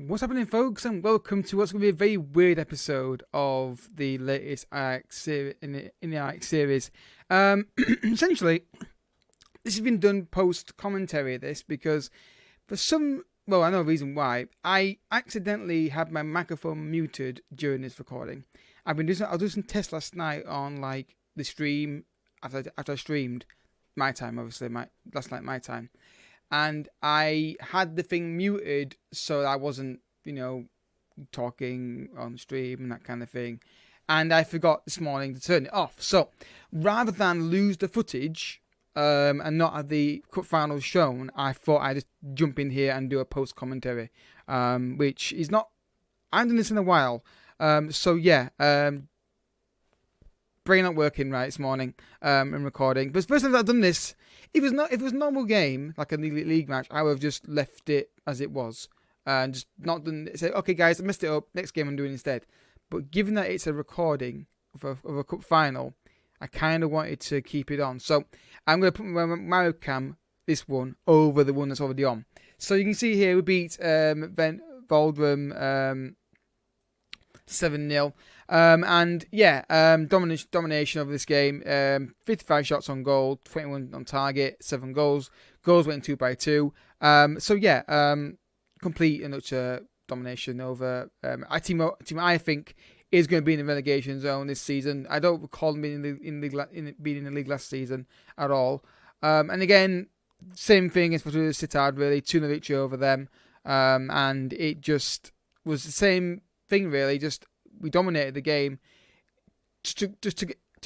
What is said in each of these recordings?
What's happening, folks, and welcome to what's going to be a very weird episode of the latest Ajax in the Ajax series. Essentially, this has been done post-commentary of this because for some, well, I know a reason why, I accidentally had my microphone muted during this recording. I was doing some tests last night on like the stream after I streamed my time, obviously, last night my time. And I had the thing muted so I wasn't, talking on stream and that kind of thing. And I forgot this morning to turn it off. So rather than lose the footage and not have the cut finals shown, I thought I'd just jump in here and do a post commentary, which is not. I haven't done this in a while. Brain not working right this morning and recording. But it's the first time that I've done this. If it was a normal game, like a league match, I would have just left it as it was. And just not done, say, okay guys, I messed it up, next game I'm doing instead. But given that it's a recording of a cup final, I kind of wanted to keep it on. So I'm going to put my webcam, this one, over the one that's already on. So you can see here we beat Voldrum 7-0. Domination of this game. 55 shots on goal, 21 on target, 7 goals. Goals went 2 by 2. Complete and utter domination over a team I think is going to be in the relegation zone this season. I don't recall them being in the league last season at all. And again, same thing as for the Sittard, really. 2-0 victory over them. And it just was the same thing, really. Just we dominated the game. Took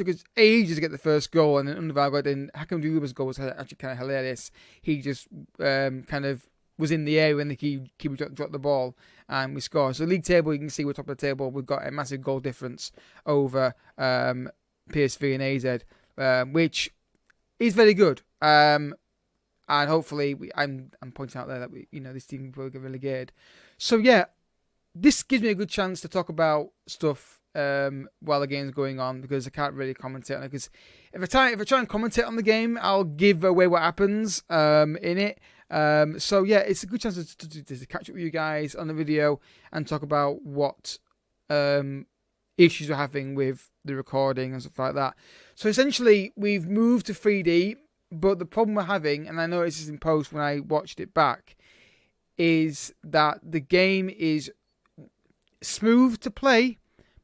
us ages to get the first goal, and then Undervalgod and Hakim Duba's goal was actually kind of hilarious. He just kind of was in the air when the keeper dropped the ball, and we scored. So league table, you can see we're top of the table. We've got a massive goal difference over PSV and AZ, which is very good. And hopefully, I'm pointing out there that this team will get relegated. So yeah, this gives me a good chance to talk about stuff while the game's going on, because I can't really commentate on it. Because if I try and commentate on the game, I'll give away what happens in it. So yeah, it's a good chance to catch up with you guys on the video and talk about what issues we're having with the recording and stuff like that. So essentially, we've moved to 3D, but the problem we're having, and I noticed this in post when I watched it back, is that the game is smooth to play,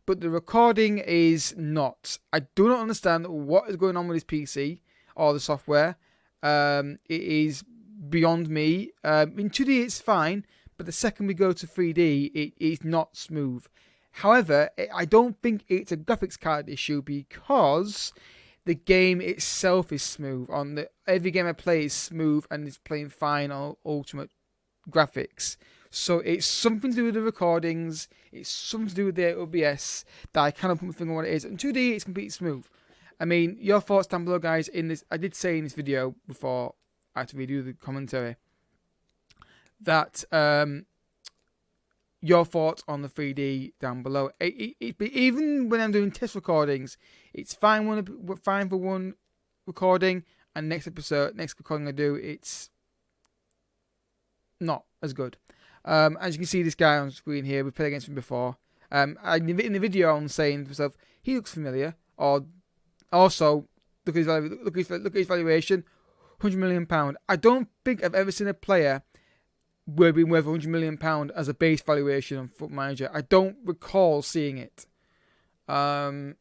but the recording is not. I do not understand what is going on with this PC or the software. It is beyond me. In 2D it's fine, but the second we go to 3D, it is not smooth. However, I don't think it's a graphics card issue, because the game itself is smooth. Every game I play is smooth and it's playing fine on ultimate graphics. So it's something to do with the recordings, it's something to do with the OBS, that I cannot put my finger on what it is. In 2D, it's completely smooth. I mean, your thoughts down below, guys. In this, I did say in this video before I had to redo the commentary that your thoughts on the 3D down below. Even when I'm doing test recordings, it's fine for one recording, and next recording I do, it's not as good. As you can see, this guy on screen here, we played against him before. In the video, I'm saying to myself, he looks familiar. Or also, look at his valuation, £100 million. I don't think I've ever seen a player being worth £100 million as a base valuation on Foot Manager. I don't recall seeing it. Again,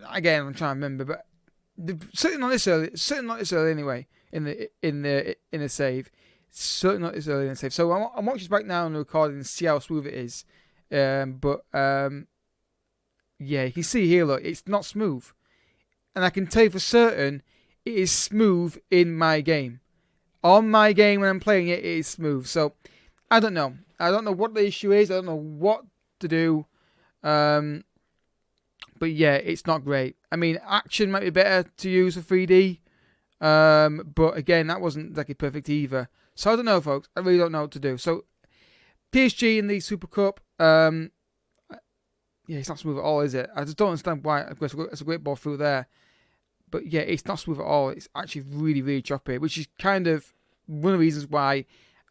I'm trying to remember, but certainly not this early. Certainly not this early anyway. In the save. Certainly not this early in the save. So I'm watching this back now on the recording and see how smooth it is. Yeah, you can see here, look, it's not smooth. And I can tell you for certain, it is smooth in my game. On my game, when I'm playing it, it is smooth. So, I don't know. I don't know what the issue is. I don't know what to do. But yeah, it's not great. I mean, action might be better to use for 3D. But again, that wasn't exactly perfect either. So I don't know, folks. I really don't know what to do. So PSG in the Super Cup, it's not smooth at all, is it? I just don't understand why. Of course, it's a great ball through there. But yeah, it's not smooth at all. It's actually really, really choppy, which is kind of one of the reasons why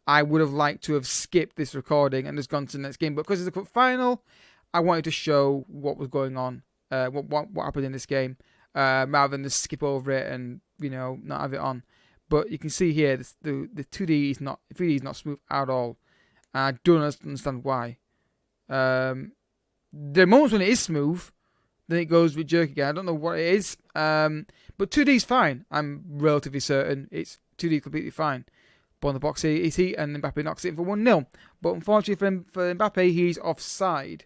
I would have liked to have skipped this recording and just gone to the next game. But because it's a cup final, I wanted to show what was going on, what happened in this game, rather than just skip over it and not have it on. But you can see here the 2D is not 3D is not smooth at all. I don't understand why. There are moments when it is smooth, then it goes with jerk again. I don't know what it is. But 2D is fine. I'm relatively certain it's 2D completely fine. But on the box here, it's he, and Mbappe knocks it in for 1-0. But unfortunately for Mbappe, he's offside.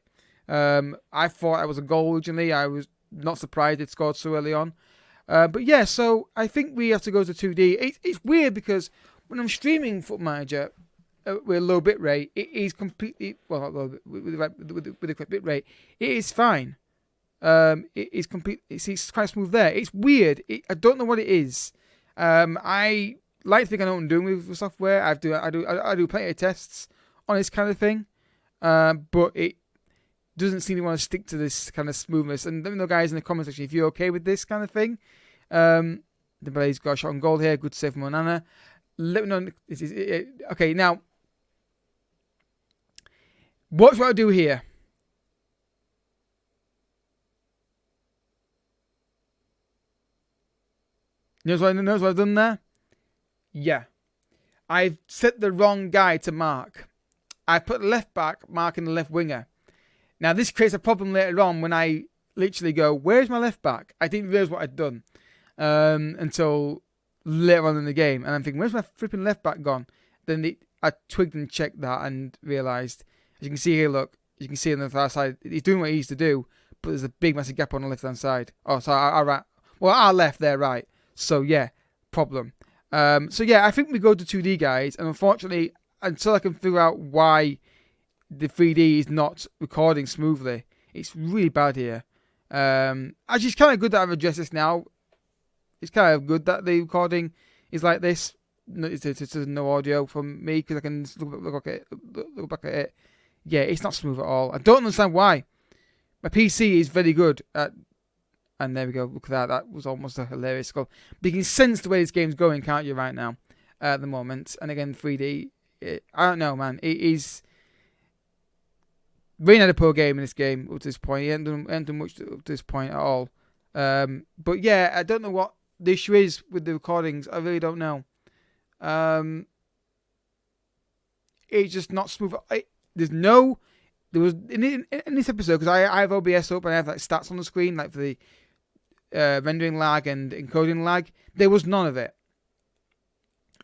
I thought that was a goal originally. I was not surprised it scored so early on. But yeah, so I think we have to go to 2D. It's weird because when I'm streaming Football Manager with a low bit rate, it is completely, well, not low, with the correct bit rate, it is fine. It is complete. It's quite smooth there. It's weird. I don't know what it is. I like to think I know what I'm doing with software. I do plenty of tests on this kind of thing, but it doesn't seem to want to stick to this kind of smoothness. And let me know, guys, in the comments section if you're okay with this kind of thing. The Blaze got a shot on goal here. Good save from Onana. Let me know. Okay, now watch what I do here. Knows what I've done there? Yeah. I've set the wrong guy to mark. I put the left back marking the left winger. Now, this creates a problem later on when I literally go, where's my left back? I didn't realise what I'd done until later on in the game. And I'm thinking, where's my flipping left back gone? Then I twigged and checked that and realised, as you can see here, look, you can see on the far side, he's doing what he needs to do, but there's a big massive gap on the left-hand side. Oh, so our left, they're right. So, yeah, problem. So, yeah, I think we go to 2D, guys. And unfortunately, until I can figure out why the 3D is not recording smoothly, it's really bad here. Actually, it's kind of good that I've addressed this now. It's kind of good that the recording is like this. It's no audio from me because I can look back at it. Yeah, it's not smooth at all. I don't understand why. My PC is very good at... And there we go. Look at that. That was almost a hilarious goal. But you can sense the way this game's going, can't you, right now? At the moment. And again, 3D. I don't know, man. It is... Rain had a poor game in this game up to this point. He hadn't done much up to this point at all. But yeah, I don't know what the issue is with the recordings. I really don't know. It's just not smooth. There was in this episode, because I have OBS up and I have like stats on the screen, like for the rendering lag and encoding lag. There was none of it.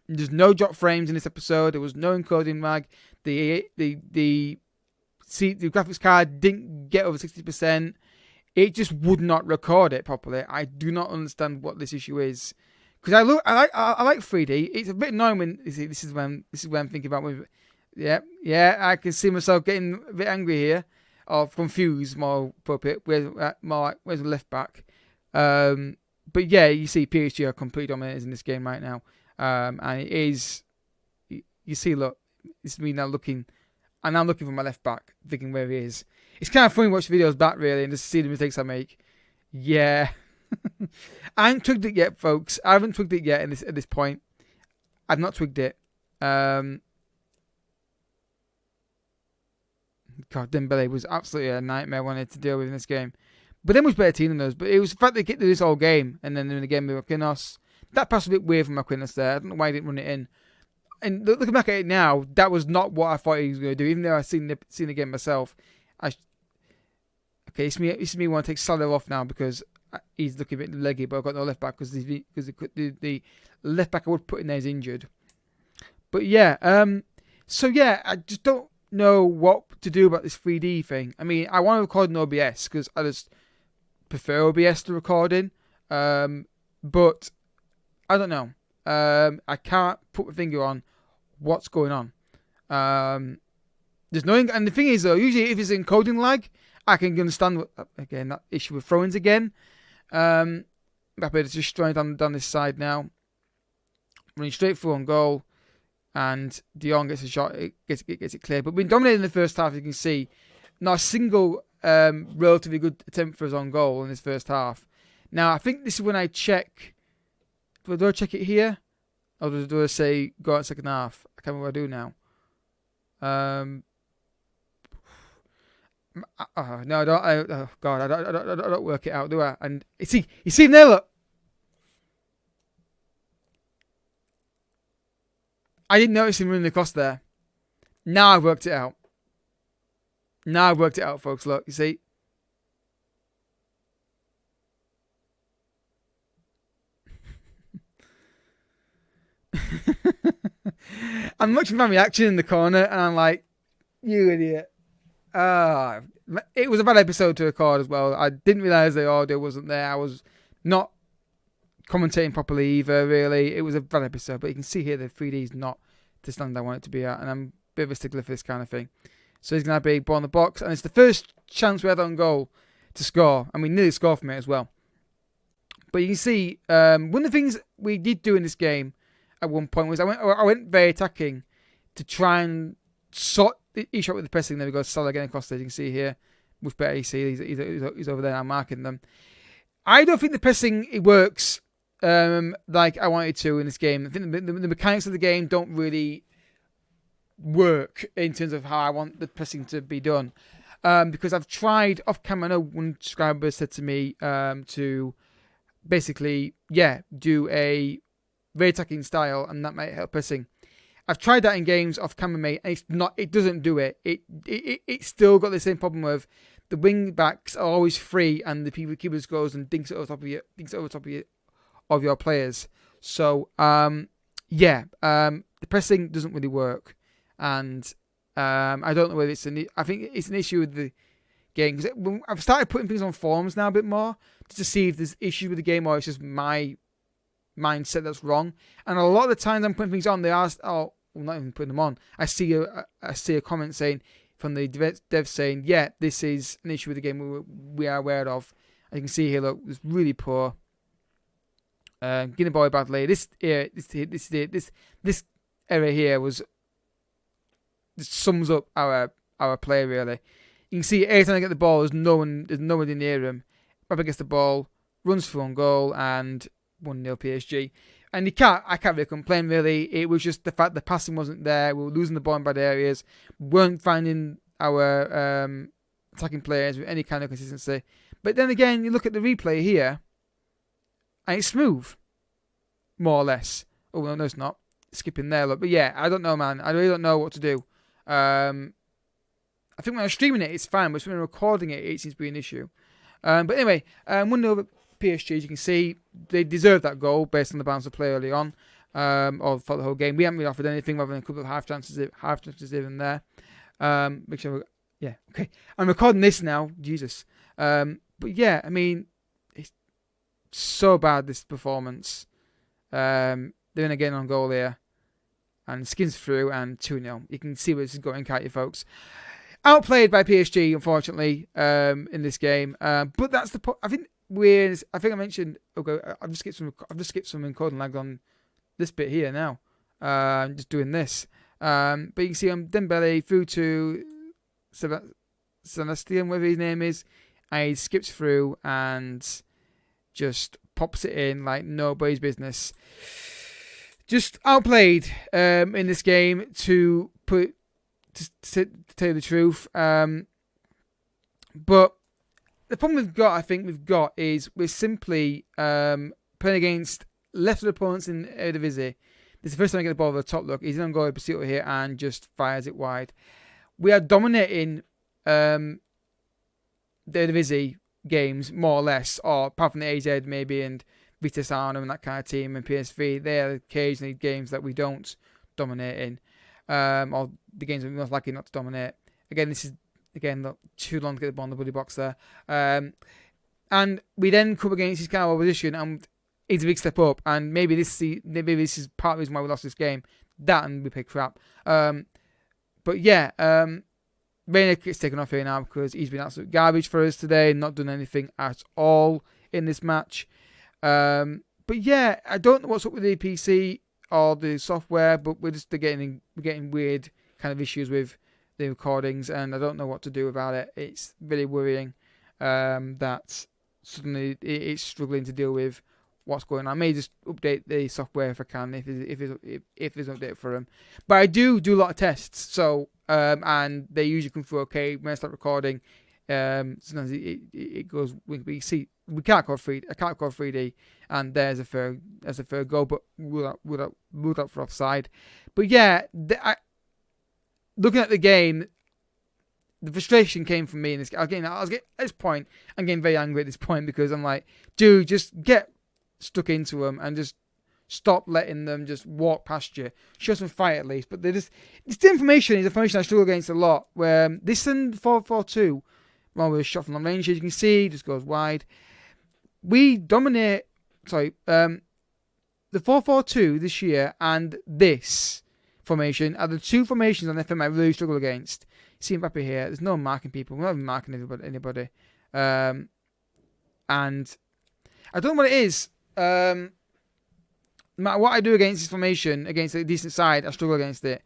There's no drop frames in this episode. There was no encoding lag. The graphics card didn't get over 60%. It just would not record it properly. I do not understand what this issue is. Because I like 3D. It's a bit annoying when this is when I'm thinking about. Yeah, I can see myself getting a bit angry here, or confused, more appropriate. Where's the left back? But yeah, you see PSG are completely dominant in this game right now, and it is. You see, look, it's me now looking. And I'm looking for my left back, thinking where he is. It's kind of funny to watch videos back, really, and just see the mistakes I make. Yeah. I haven't twigged it yet, folks. I haven't twigged it yet at this point. I've not twigged it. God, Dembele was absolutely a nightmare when I had to deal with in this game. But then was better team than us. But it was the fact they get through this whole game, and then in the game with Marquinhos. That pass was a bit weird from Marquinhos there. I don't know why he didn't run it in. And looking back at it now, that was not what I thought he was going to do. Even though I've seen the game myself. Okay, it's me want to take Salah off now because he's looking a bit leggy, but I've got no left back because the left back I would put in there is injured. But yeah, so yeah, I just don't know what to do about this 3D thing. I mean, I want to record in OBS because I just prefer OBS to recording, but I don't know. I can't put my finger on what's going on. There's no, and the thing is though, usually if it's encoding lag, I can understand again that issue with throw-ins again. Mbappe is just straight down this side now, running straight through on goal, and De Jong gets a shot, gets it clear. But being dominated in the first half, you can see not a single relatively good attempt for us on goal in this first half. Now I think this is when I check. Do I check it here? Or do I say go out second half? I can't remember what I do now. No, I don't. Oh God, I don't work it out, do I? And you see him there, look. I didn't notice him running across there. Now I've worked it out. Folks. Look, you see. I'm watching my reaction in the corner, and I'm like, "You idiot!" It was a bad episode to record as well. I didn't realise the audio wasn't there. I was not commentating properly either, really. It was a bad episode, but you can see here the 3D is not the standard I want it to be at, and I'm a bit of a stickler for this kind of thing. So he's going to have a big ball in the box, and it's the first chance we had on goal to score, and we nearly scored from it as well. But you can see, one of the things we did do in this game at one point was I went very attacking to try and sort each shot with the pressing. There we go, Salah getting across there. You can see here, much better. You see he's over there now marking them. I don't think the pressing it works like I wanted to in this game. I think the mechanics of the game don't really work in terms of how I want the pressing to be done. Because I've tried off camera. I know one subscriber said to me to basically, do a very attacking style, and that might help pressing. I've tried that in games off camera, mate, and it doesn't do it. It's still got the same problem of the wing backs are always free, and the keeper goes and dinks it over top of your players. So the pressing doesn't really work, and I don't know whether I think it's an issue with the game, because I've started putting things on forums now a bit more to see if there's issues with the game or it's just my mindset that's wrong. And a lot of the times I'm putting things on, they ask, I'm not even putting them on. I see a comment saying from the dev saying, this is an issue with the game we are aware of. As you can see here, look, it's really poor. Getting a boy badly. This area here sums up our play really. You can see every time I get the ball, there's no one near him. Robert gets the ball, runs for one goal, and 1-0 PSG. And I can't really complain really. It was just the fact the passing wasn't there. We were losing the ball in bad areas. We weren't finding our attacking players with any kind of consistency. But then again, you look at the replay here, and it's smooth, more or less. Oh no, it's not. Skipping there, look. But yeah, I don't know, man. I really don't know what to do. I think when I'm streaming it, it's fine, but when I'm recording it, it seems to be an issue. But anyway, 1-0 PSG, as you can see, they deserved that goal based on the balance of play early on, or for the whole game. We haven't really offered anything other than a couple of half chances here and there. Make sure, okay. I'm recording this now, Jesus. But yeah, I mean, it's so bad, this performance. They're in again on goal here, and skins through, and 2-0. You can see where this is going, can't you, folks? Outplayed by PSG, unfortunately, in this game. But that's the point. I think I mentioned. Okay, I've just skipped some encoding lag on this bit here now. I'm just doing this. But you can see Dembele through to Celestian, whatever his name is, and he skips through and just pops it in like nobody's business. Just outplayed in this game, to tell you the truth. But the problem I think we've got is we're simply playing against lesser opponents in Eredivisie. This is the first time I get the ball over the top. Look, he's in on goal pursuit here and just fires it wide. We are dominating the Eredivisie games more or less, or apart from the AZ maybe and Vitesse Arnhem and that kind of team and PSV. They are occasionally games that we don't dominate in. Or the games we're most likely not to dominate. Again, this is not too long to get the ball in the bloody box there. And we then come against this kind of opposition, and it's a big step up. And maybe this is part of the reason why we lost this game. That and we play crap. But yeah, Reina gets taken off here now because he's been absolute garbage for us today, not done anything at all in this match. But yeah, I don't know what's up with the PC or the software, but we're getting weird kind of issues with the recordings, and I don't know what to do about it. It's really worrying that suddenly it's struggling to deal with what's going on. I may just update the software if I can, if there's an update for them. But I do a lot of tests, so and they usually come through okay when I start recording. Sometimes it goes. We see we can't record 3D. I can't record 3D, and there's a third goal, but ruled out for offside. But yeah, looking at the game, the frustration came from me in this. Again, I was getting at this point. I'm getting very angry at this point because I'm like, dude, just get stuck into them and just stop letting them just walk past you. Show some fight at least. But this information is information I struggle against a lot. Where this and 4-4-2, well, with a shot from long range, as you can see, just goes wide. We dominate. Sorry, the 4-4-2 this year and this formation are the two formations on FM I really struggle against. See Mbappe here. There's no marking people. We're not even marking anybody. And I don't know what it is. No matter what I do against this formation, against a decent side, I struggle against it.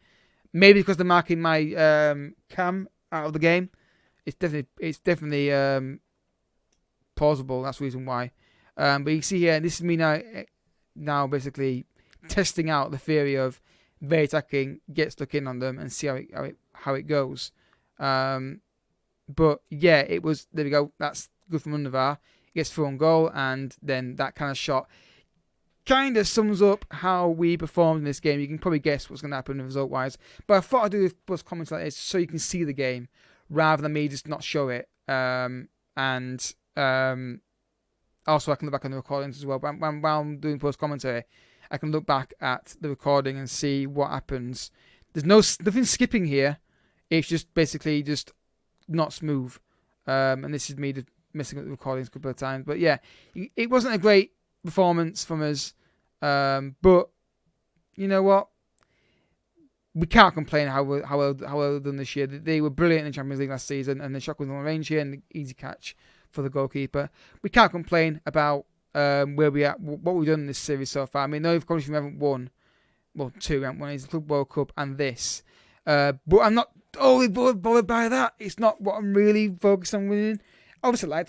Maybe because they're marking my cam out of the game. It's definitely plausible. That's the reason why. But you see here, this is me now basically testing out the theory of very attacking, get stuck in on them, and see how it goes. But yeah, it was. There we go. That's good from Undavar. Gets through on goal, and then that kind of shot kind of sums up how we performed in this game. You can probably guess what's going to happen result-wise. But I thought I'd do this comments like this so you can see the game rather than me just not show it. Also, I can look back on the recordings as well. But while I'm doing post commentary, I can look back at the recording and see what happens. There's nothing skipping here. It's just basically just not smooth. And this is me just messing up the recordings a couple of times. But yeah, it wasn't a great performance from us. But you know what? We can't complain how well done this year. They were brilliant in the Champions League last season, and the shot was on the range here and the easy catch for the goalkeeper. We can't complain about where we at, what we've done in this series so far. I mean, no, of course we haven't won. Well, two, we haven't won. It's the Club World Cup and this. But I'm not totally bothered by that. It's not what I'm really focused on winning. Obviously, I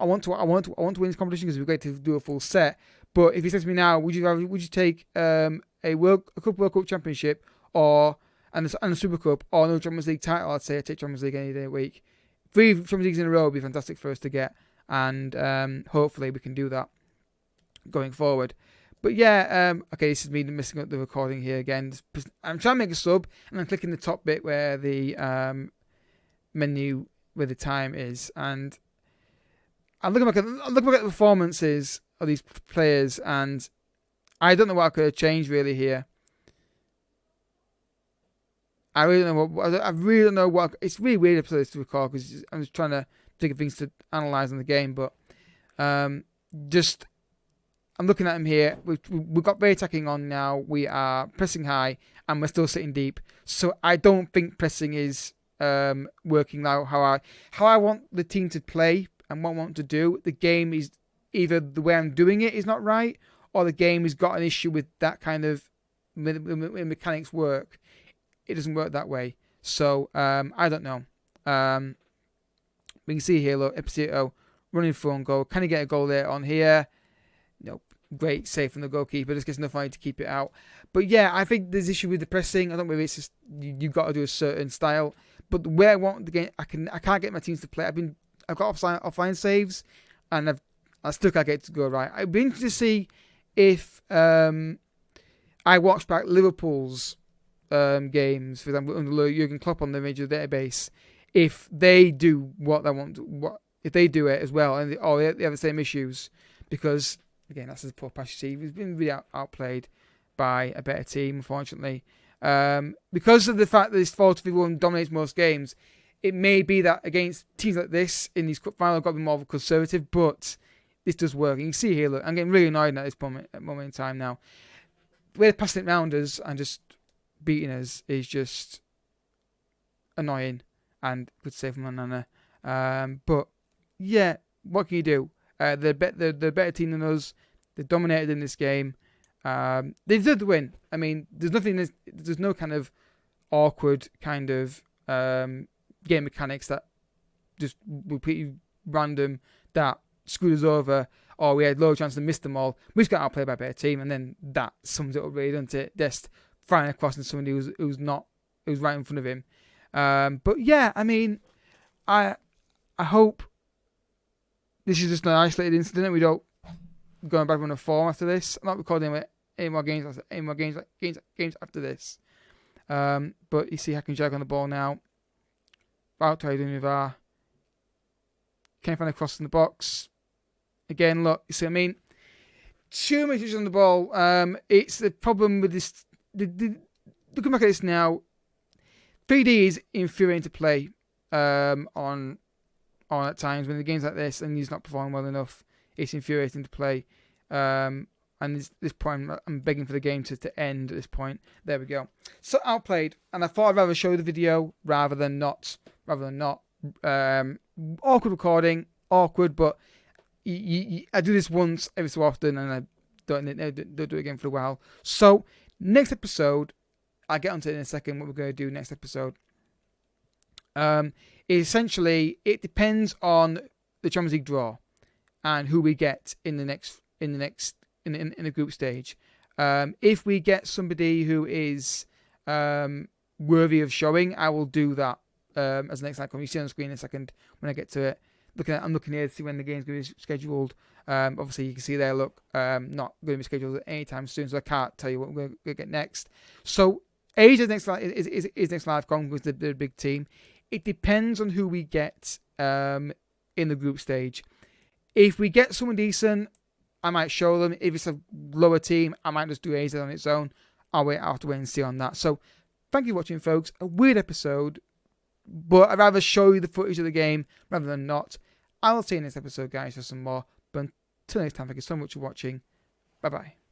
want to win this competition because it'd be great to do a full set. But if you said to me now, would you take a Club World Cup championship and a Super Cup or no Champions League title? I'd say I'd take Champions League any day of the week. 3 Champions Leagues in a row would be fantastic for us to get, and hopefully we can do that going forward. But yeah, okay, this is me messing up the recording here again. I'm trying to make a sub, and I'm clicking the top bit where the menu where the time is, and I'm looking back at the performances of these players, and I don't know what I could have changed really here. I really don't know what. It's really weird to record because I'm just trying to think of things to analyse on the game. But I'm looking at him here. We've got very attacking on now. We are pressing high and we're still sitting deep. So I don't think pressing is working now how I want the team to play and what I want to do. The game is either the way I'm doing it is not right, or the game has got an issue with that kind of mechanics work. It doesn't work that way. So, I don't know. We can see here, look, Epicito running through on goal. Can he get a goal there on here? Nope. Great save from the goalkeeper. Just gets enough money to keep it out. But yeah, I think there's issue with the pressing. I don't know if it's just you've got to do a certain style. But the way I want the game, I can't get my teams to play. I've got offline saves, and I still can't get it to go right. I'd be interested to see if I watch back Liverpool's games, for example, under Jurgen Klopp on the major database, if they do what they want, if they do it as well, and they have the same issues, because again, that's a poor pass. You see, he's been really outplayed by a better team, unfortunately, because of the fact that this 4-3-1 dominates most games. It may be that against teams like this in these cup finals, I've got to be more conservative, but this does work. And you can see here, look, I'm getting really annoyed at this moment in time now. The way they're passing it round us and just beating us is just annoying, and good save from Nana. But yeah, what can you do? They're a better team than us. They dominated in this game. They deserve to win. I mean, there's no kind of awkward kind of game mechanics that just completely random that screwed us over, or we had low chance to miss them all. We just got outplayed by a better team, and then that sums it up really, doesn't it? Just firing across into somebody who's right in front of him. But yeah, I mean, I hope this is just an isolated incident. We don't going back on a form after this. I'm not recording any more games after this. But you see Hakan Jag on the ball now. Out to Nivar. Can't find a cross in the box. Again, look, you see what I mean? Too many touches on the ball. It's the problem with this. Looking back at this now, 3D is infuriating to play on at times when the game's like this and he's not performing well enough. It's infuriating to play. And this point, I'm begging for the game to end at this point. There we go. So outplayed, and I thought I'd rather show the video rather than not. Awkward recording, but I do this once every so often, and I don't do it again for a while. So next episode, I'll get onto it in a second. What we're going to do next episode. Essentially, it depends on the Champions League draw and who we get in the group stage. If we get somebody who is worthy of showing, I will do that as the next outcome. You see on the screen in a second when I get to it. I'm looking here to see when the game's going to be scheduled. Obviously, you can see there, look, not going to be scheduled anytime soon, so I can't tell you what we're going to get next. So, Asia's next live con was the big team. It depends on who we get in the group stage. If we get someone decent, I might show them. If it's a lower team, I might just do AZ on its own. I'll have to wait and see on that. So, thank you for watching, folks. A weird episode, but I'd rather show you the footage of the game rather than not. I will see you in this episode, guys, for some more. But until next time, thank you so much for watching. Bye-bye.